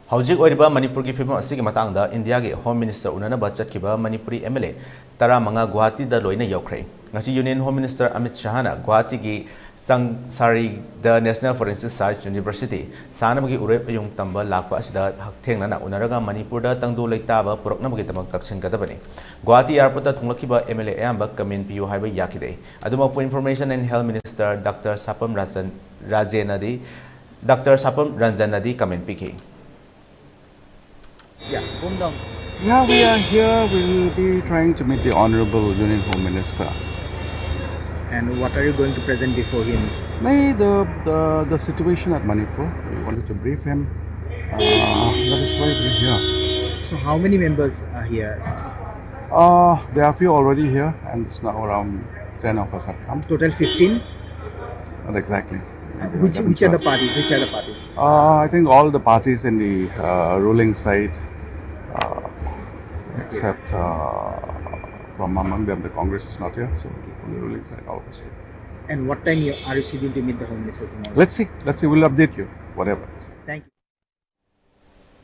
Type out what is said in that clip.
Hojik oiriba Manipur ki film asigi matangda India ki Home Minister unnanaba chatkhiba Manipuri MLA tara manga Guwahati da loina youkhre. Ngasi Union Home Minister Amit Shahana Guwahati ki Sangsari the National Forensic Science University sanamagi urep ayung tamba lakpa asida hakthengna na unaraga Manipur da tangdu leitaba puroknamagi tamak taksin kadabani. Guwahati airport da thunglakiba MLA ayamba kamin piu haiba yakide. Aduma for Information and Health Minister Dr. Sapam Ranjanadi kamin piki. Yeah, calm down. Yeah, we are here. We'll be trying to meet the Honorable Union Home Minister. And what are you going to present before him? May the situation at Manipur. We wanted to brief him. That is why we're here. So how many members are here? There are a few already here, and it's now around 10 of us have come. Total 15? Not exactly. Which are the parties? Which are the parties? I think all the parties in the ruling side, except from among them, the Congress is not here, so on the ruling side, all of us here. And what time are you scheduled to meet the Home Minister tomorrow? Let's see. We'll update you, whatever. Thank you.